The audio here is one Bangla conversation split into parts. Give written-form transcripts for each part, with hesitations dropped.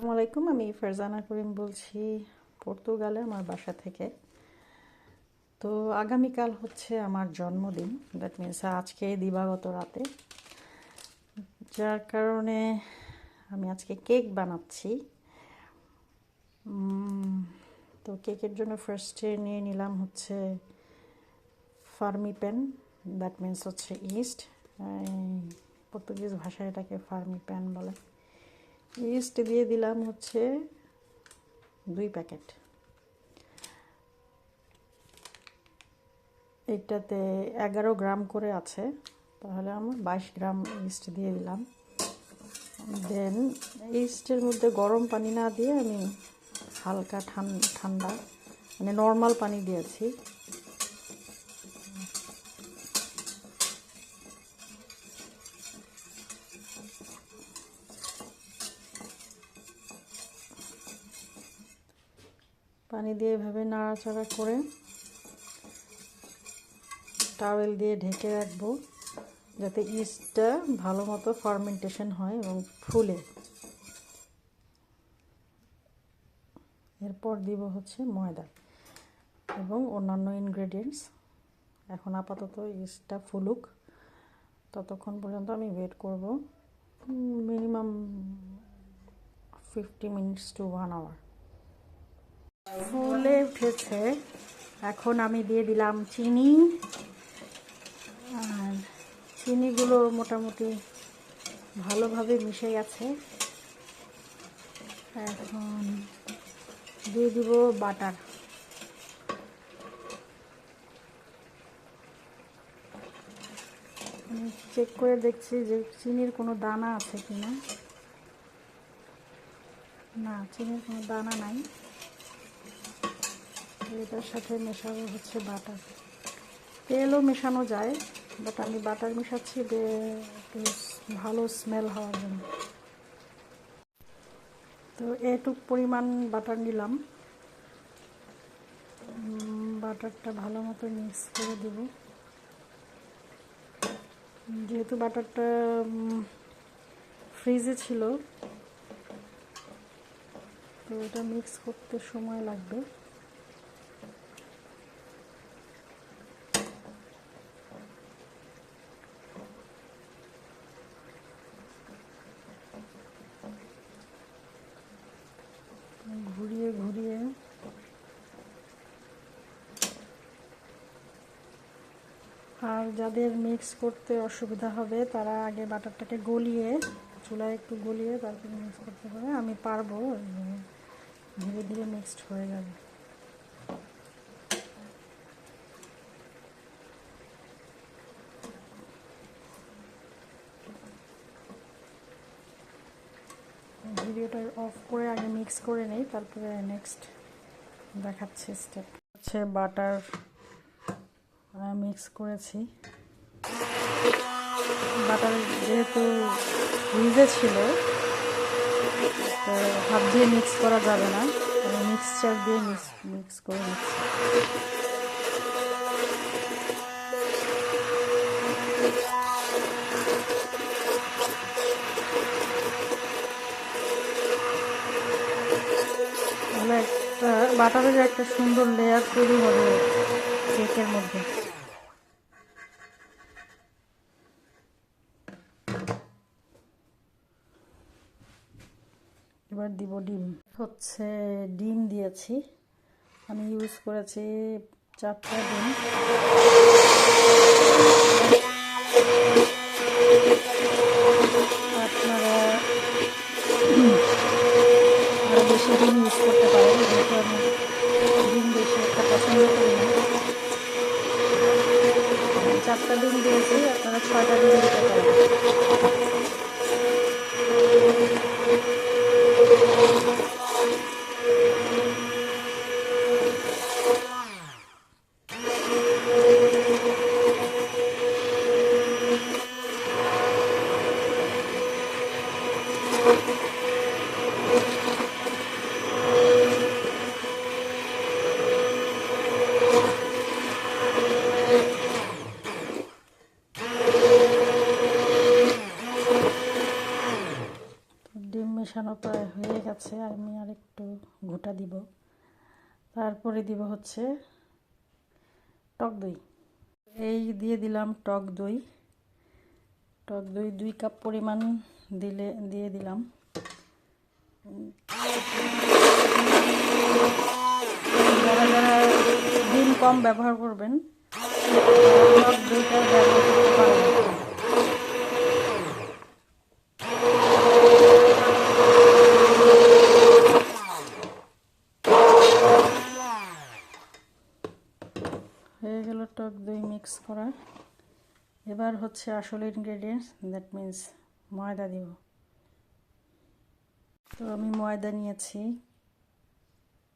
আসসালামু আলাইকুম, আমি ফারজানা করিম বলছি পর্তুগালে আমার বাসা থেকে। তো আগামীকাল হচ্ছে আমার জন্মদিন, দ্যাট মিনস আজকে দিবাগত রাতে, যার কারণে আমি আজকে কেক বানাচ্ছি। তো কেকের জন্য ফার্স্টে নিয়ে নিলাম হচ্ছে ফার্মি প্যান, দ্যাট মিনস হচ্ছে ইস্ট। পর্তুগিজ ভাষায় এটাকে ফার্মি প্যান বলে। ইস্ট দিয়ে দিলাম হচ্ছে 2 প্যাকেট। এটাতে 11 গ্রাম করে আছে, তাহলে আমার 22 গ্রাম ইস্ট দিয়ে দিলাম। দেন ইস্টের মধ্যে গরম পানি না দিয়ে আমি হালকা ঠান্ডা মানে নর্মাল পানি দিয়েছি। পানি দিয়ে এভাবে নাড়াচাড়া করে টাওয়েল দিয়ে ঢেকে রাখবো, যাতে ইস্টটা ভালো মতো ফার্মেন্টেশন হয় এবং ফুলে। এরপর দিব হচ্ছে ময়দা এবং অন্যান্য ইনগ্রেডিয়েন্টস। এখন আপাতত ইস্টটা ফুলুক, ততক্ষণ পর্যন্ত আমি ওয়েট করব, মিনিমাম 50 মিনিটস টু 1 আওয়ার। ফুলে উঠেছে, এখন আমি দিয়ে দিলাম চিনি। আর চিনিগুলো মোটামুটি ভালোভাবে মিশে গেছে। এখন দিয়ে দিব বাটার। আমি চেক করে দেখছি যে চিনির কোনো দানা আছে কিনা। না, চিনির কোনো দানা নাই। এটার সাথে মেশাবো হচ্ছে বাটার। তেলও মেশানো যায়, বাট আমি বাটার মেশাচ্ছি একটু ভালো স্মেল হওয়ার জন্য। তো এটুক পরিমাণ বাটার নিলাম। বাটারটা ভালো মতো মিক্স করে দেব। যেহেতু বাটারটা ফ্রিজে ছিল, তো এটা মিক্স করতে সময় লাগবে। ঘুরিয়ে ঘুরিয়ে আর যাদের মিক্স করতে অসুবিধা হবে তারা আগে বাটারটাকে গলিয়ে, চুলায় একটু গলিয়ে তারপরে মিক্স করতে পারে। আমি পারবো, ধীরে ধীরে মিক্সড হয়ে যাবে। ভিডিওটা অফ করে আগে মিক্স করে নেই, তারপরে নেক্সট দেখাচ্ছি স্টেপ। হচ্ছে বাটার মিক্স করেছি। বাটার যেহেতু ফ্রিজে ছিল, তো হাত দিয়ে মিক্স করা যাবে না, মিক্সচার দিয়ে মিক্স করে নিচ্ছি। তাহলে একটা বাটারের একটা সুন্দর লেয়ার তৈরি হবে কেকের মধ্যে। এবার দিব ডিম। হচ্ছে ডিম দিয়েছি, আমি ইউজ করেছি 4টা ডিম। আপনারা আরও বেশি ডিম ইউজ করতে পারেন, যেহেতু আমি ডিম বেশি একটা পছন্দ করি না। 4টা ডিম দিয়েছি, আপনারা 6টা ডিম দিতে পারেন। আছে, আমি আর একটু ঘুটা দিব। তারপরে দিব হচ্ছে টক দই। এই দিয়ে দিলাম টক দই। 2 কাপ পরিমাণ দিয়ে দিলাম। যারা যারা ডিম কম ব্যবহার করবেন টক দইটা ব্যবহার করতে পারেন। হয়ে গেল টক দই মিক্স করা। এবার হচ্ছে আসল ইনগ্রেডিয়েন্টস, দ্যাট মিন্স ময়দা দিব। তো আমি ময়দা নিয়েছি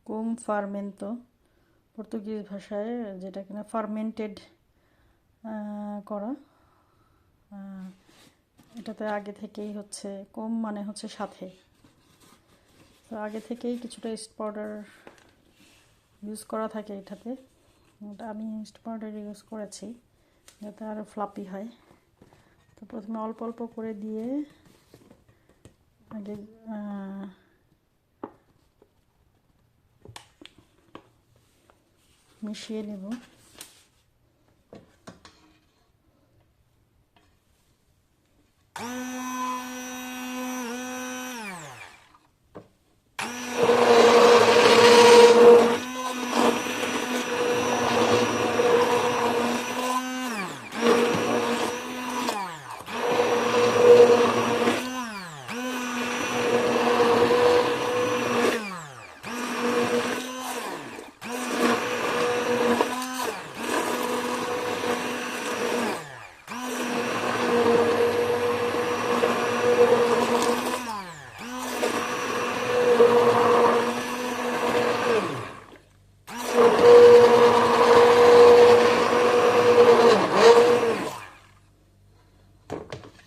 কুম ফার্মেন্তো, পর্তুগিজ ভাষায় যেটা কিনা ফার্মেন্টেড করা। এটাতে আগে থেকেই হচ্ছে কুম মানে হচ্ছে সাথে, তো আগে থেকেই কিছুটা ইস্ট পাউডার ইউজ করা থাকে এটাতে। আমি ইস্ট পাউডার ইউজ করেছি যাতে আরও ফ্লাপি হয়। তো প্রথমে অল্প অল্প করে দিয়ে আগে মিশিয়ে নেব।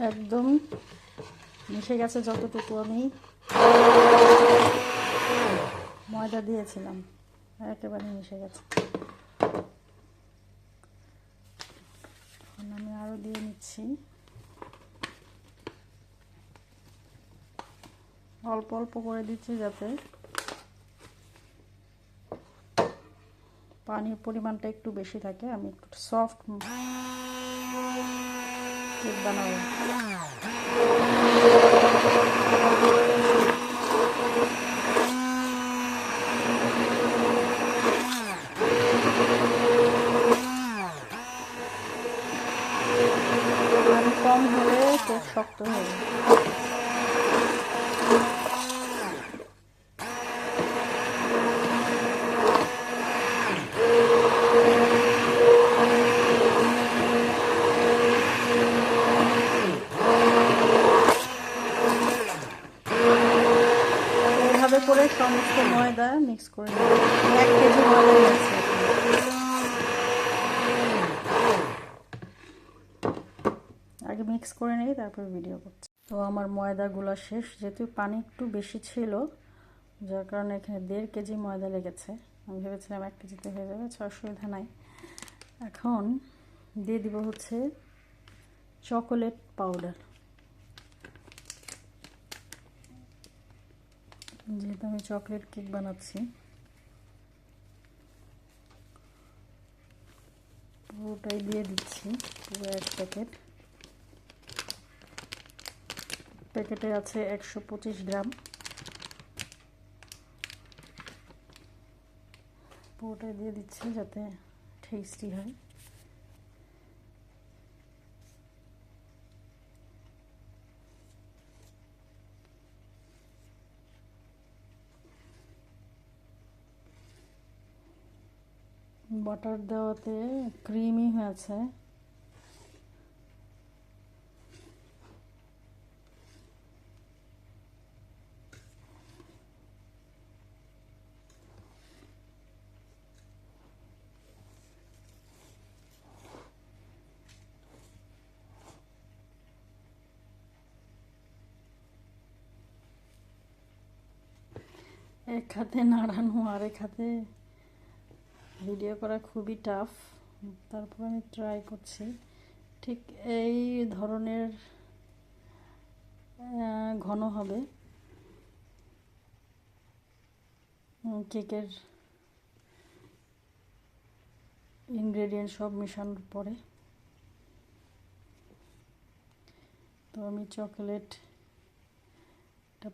একদম মিশে গেছে যতটুকু আমি ময়দা দিয়েছিলাম, একেবারে মিশে গেছে। এখন আমি আরও দিয়ে নিচ্ছি, অল্প অল্প করে দিচ্ছি যাতে পানির পরিমাণটা একটু বেশি থাকে। আমি একটু সফট কেক বানাবো। পানি কম হলে কেক শক্ত হবে। এভাবে করে সমস্ত ময়দা মিক্স করে নেব। 1 কেজি ময়দা নিয়েছি। আগে মিক্স করে নেই, তারপর ভিডিও করছি। তো আমার ময়দাগুলো শেষ, যেহেতু পানি একটু বেশি ছিল যার কারণে এখানে 1.5 কেজি ময়দা লেগেছে। আমি ভেবেছিলাম 1 কেজিতে হয়ে যাবে, অসুবিধা নাই। এখন দিয়ে দিব হচ্ছে চকোলেট পাউডার। যেহেতু আমি চকলেট কেক বানাচ্ছি, পুরোটাই দিয়ে দিচ্ছি, পুরো 1 প্যাকেট। প্যাকেটে আছে 125 গ্রাম। পুরোটাই দিয়ে দিচ্ছি যাতে টেস্টি হয়। বাটার দেওয়াতে ক্রিমি হয়েছে। এক হাতে নাড়ানো আর এক হাতে ভিডিও করা খুবই টাফ, তারপর আমি ট্রাই করছি। ঠিক এই ধরনের ঘন হবে। কেকের ইনগ্রেডিয়েন্ট সব মেশানোর পরে তো আমি চকোলেটটা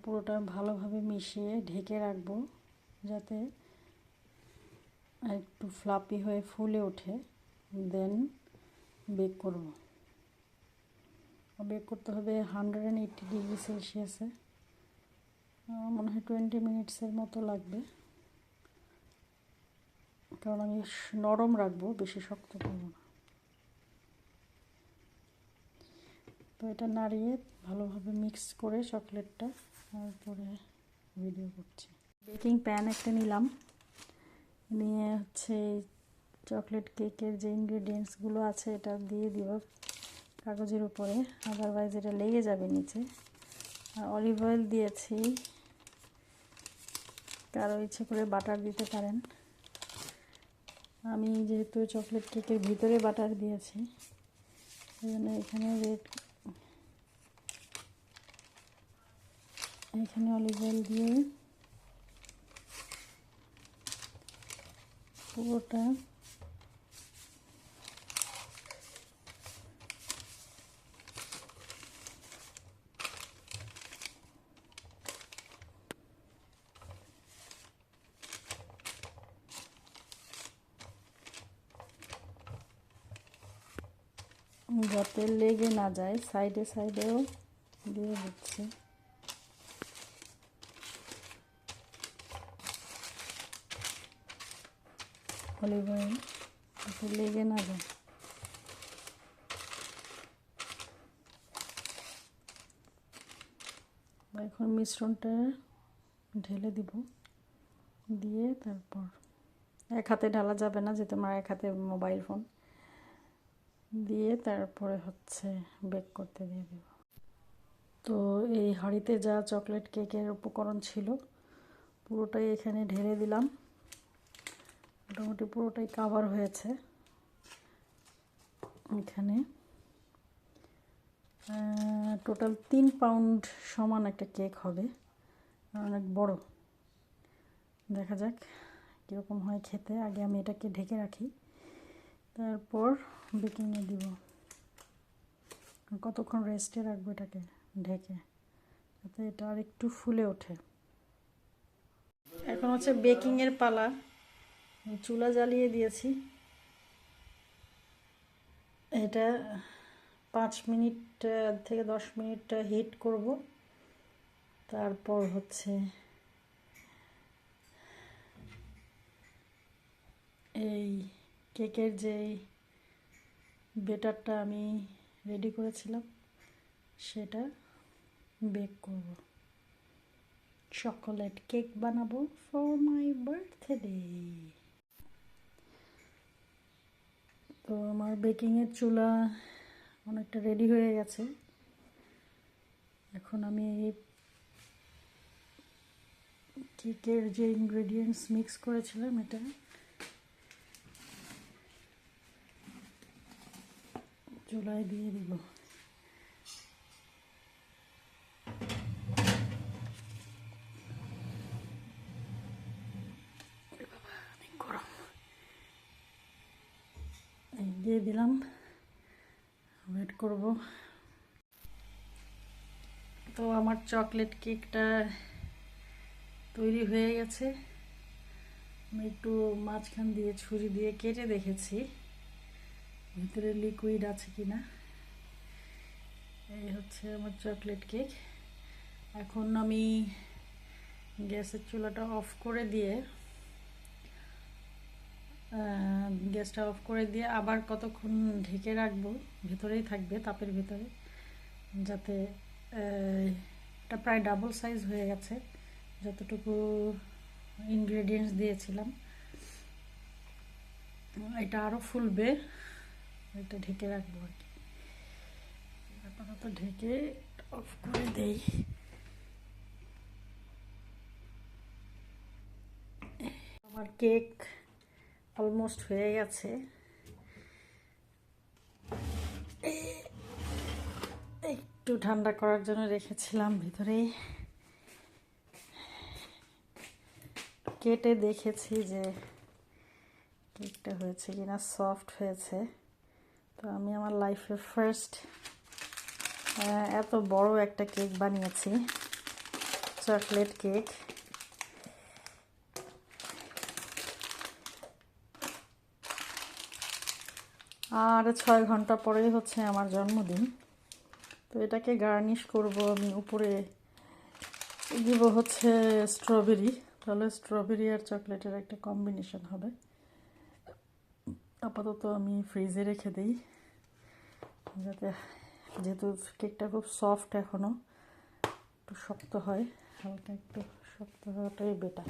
পুরোটা ভালোভাবে মিশিয়ে ঢেকে রাখবো যাতে একটু ফ্লাপি হয়ে ফুলে ওঠে। দেন বেক করব। বেক করতে হবে 180 ডিগ্রি সেলসিয়াসে। মনে হয় 20 মিনিটসের মতো লাগবে, কারণ আমি নরম রাখবো, বেশি শক্ত করব না। তো এটা নাড়িয়ে ভালোভাবে মিক্স করে চকলেটটা তারপরে ভিডিও করছি। বেকিং প্যান একটা নিলাম, নিয়ে হচ্ছে চকলেট কেকের যে ইনগ্রেডিয়েন্টসগুলো আছে এটা দিয়ে দিব কাগজের উপরে, আদারওয়াইজ এটা লেগে যাবে নিচে। আর অলিভ অয়েল দিয়েছি, কারো ইচ্ছে করে বাটার দিতে পারেন। আমি যেহেতু চকলেট কেকের ভিতরে বাটার দিয়েছি সেই জন্য এখানে অলিভ অয়েল দিয়ে পুরোটা যাতে লেগে না যায়, সাইডে সাইডেও দিয়ে দিচ্ছি। অলিভ অয়েল যাতে লেগে না যায়। এখন মিশ্রণটা ঢেলে দিব, দিয়ে তারপর এক হাতে ঢালা যাবে না, যেহেতু আমার এক হাতে মোবাইল ফোন, দিয়ে তারপরে হচ্ছে বেক করতে দিয়ে দেব। তো এই হাঁড়িতে যা চকলেট কেকের উপকরণ ছিল পুরোটাই এখানে ঢেলে দিলাম। মোটামুটি পুরোটাই কাভার হয়েছে। এখানে টোটাল 3 পাউন্ড সমান একটা কেক হবে, অনেক বড়। দেখা যাক কীরকম হয় খেতে। আগে আমি এটাকে ঢেকে রাখি, তারপর বেকিংয়ে দিব। কতক্ষণ রেস্টে রাখবো এটাকে ঢেকে, যাতে এটা আর একটু ফুলে ওঠে। এখন হচ্ছে বেকিংয়ের পালা। চুলা জ্বালিয়ে দিয়েছি, এটা 5 মিনিট থেকে 10 মিনিট হিট করব। তারপর হচ্ছে এই কেকের যে ব্যাটারটা আমি রেডি করেছিলাম সেটা বেক করব। চকোলেট কেক বানাবো ফর মাই বার্থডে। তো আমার বেকিংয়ের চুলা অনেকটা রেডি হয়ে গেছে। এখন আমি কেকের যে ইনগ্রেডিয়েন্টস মিক্স করেছিলাম এটা চুলায় দিয়ে দিব। দিয়ে দিলাম, ওয়েট করব। তো আমার চকলেট কেকটা তৈরি হয়ে গেছে। আমি একটু মাঝখান দিয়ে ছুরি দিয়ে কেটে দেখেছি ভিতরে লিকুইড আছে কিনা। এই হচ্ছে আমার চকলেট কেক। এখন আমি গ্যাসের চুলাটা অফ করে দিয়ে আবার কতক্ষণ ঢেকে রাখবো, ভেতরেই থাকবে তাপের ভিতরে, যাতে এটা প্রায় ডাবল সাইজ হয়ে গেছে যতটুকু ইনগ্রেডিয়েন্টস দিয়েছিলাম। এটা আরও ফুলবে, এটা ঢেকে রাখবো আর কি। আপাতত ঢেকে অফ করে দেই। আমার কেক অলমোস্ট হয়ে গেছে। একটু ঠান্ডা করার জন্য রেখেছিলাম ভিতরে। কেটে দেখেছি যে কেকটা হয়েছে কিনা, সফট হয়েছে। তো আমি আমার লাইফে ফার্স্ট এত বড় একটা কেক বানিয়েছি, চকলেট কেক। আর 6 ঘন্টা পরেই হচ্ছে আমার জন্মদিন। তো এটাকে গার্নিশ করব আমি, উপরে দিব হচ্ছে স্ট্রবেরি। তাহলে স্ট্রবেরি আর চকলেটের একটা কম্বিনেশন হবে। আপাতত আমি ফ্রিজে রেখে দিই, যাতে, যেহেতু কেকটা খুব সফট এখনও, একটু শক্ত হয়, হালকা একটু শক্ত হওয়াটাই বেটার।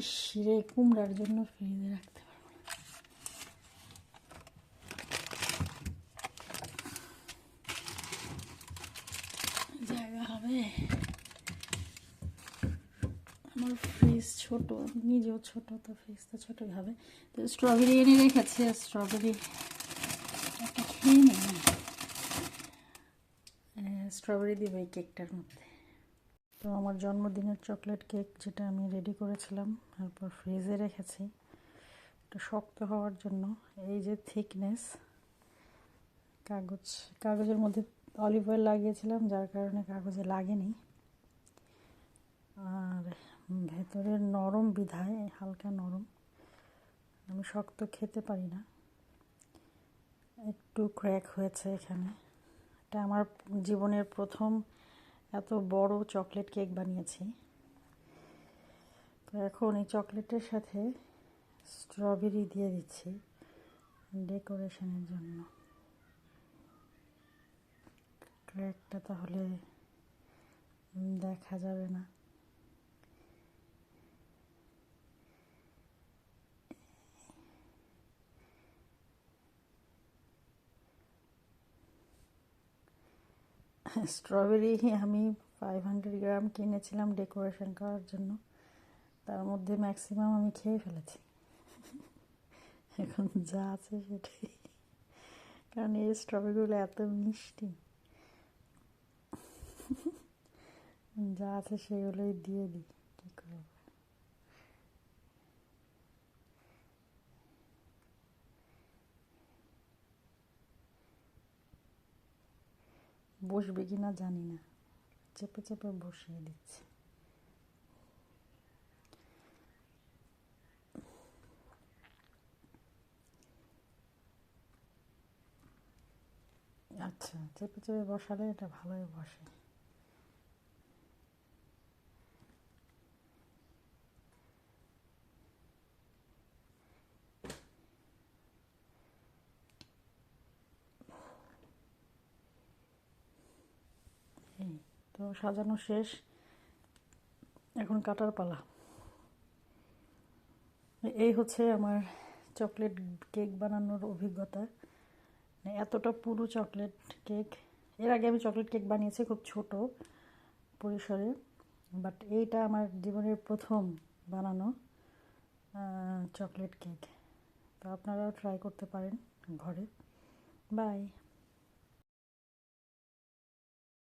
ইস রে, কুমড়ার জন্য ফ্রিজে রাখতে পারবো না। জায়গা হবে? আমার ফ্রিজ ছোট, নিজেও ছোট, তো ফ্রিজ তো ছোটই হবে। তো স্ট্রবেরি এনে রেখেছি, স্ট্রবেরি খেয়ে নিই। স্ট্রবেরি দিব এই কেকটার মধ্যে। তো আমার জন্মদিনের চকলেট কেক যেটা আমি রেডি করেছিলাম, তারপর ফ্রিজে রেখেছি একটু শক্ত হওয়ার জন্য। এই যে থিকনেস, কাগজের মধ্যে অলিভ অয়েল লাগিয়েছিলাম, যার কারণে কাগজে লাগেনি। আর ভেতরের নরম বিধায়, হালকা নরম, আমি শক্ত খেতে পারি না, একটু ক্র্যাক হয়েছে এখানে। এটা আমার জীবনের প্রথম এত বড় চকলেট কেক বানিয়েছি। তো এখন এই চকলেটের সাথে স্ট্রবেরি দিয়ে দিচ্ছি ডেকোরেশনের জন্য। ক্র্যাকটা তাহলে দেখা যাবে না। স্ট্রবেরি আমি 500 গ্রাম কিনেছিলাম ডেকোরেশন করার জন্য, তার মধ্যে ম্যাক্সিমাম আমি খেয়ে ফেলেছি। এখন যা আছে সেটাই, কারণ এই স্ট্রবেরিগুলো এত মিষ্টি, যা আছে সেগুলোই দিয়ে দিই, কী করবো। বসবে কি না জানি না, চেপে চেপে বসিয়ে দিচ্ছি। আচ্ছা, চেপে চেপে বসালে এটা ভালোই বসে। এই তো সাজানো শেষ, এখন কাটার পালা। এই হচ্ছে আমার চকলেট কেক বানানোর অভিজ্ঞতা। এতটা পুরো চকলেট কেক, এর আগে আমি চকলেট কেক বানিয়েছি খুব ছোট পরিসরে, বাট এইটা আমার জীবনের প্রথম বানানো চকলেট কেক। তো আপনারাও ট্রাই করতে পারেন ঘরে। বাই।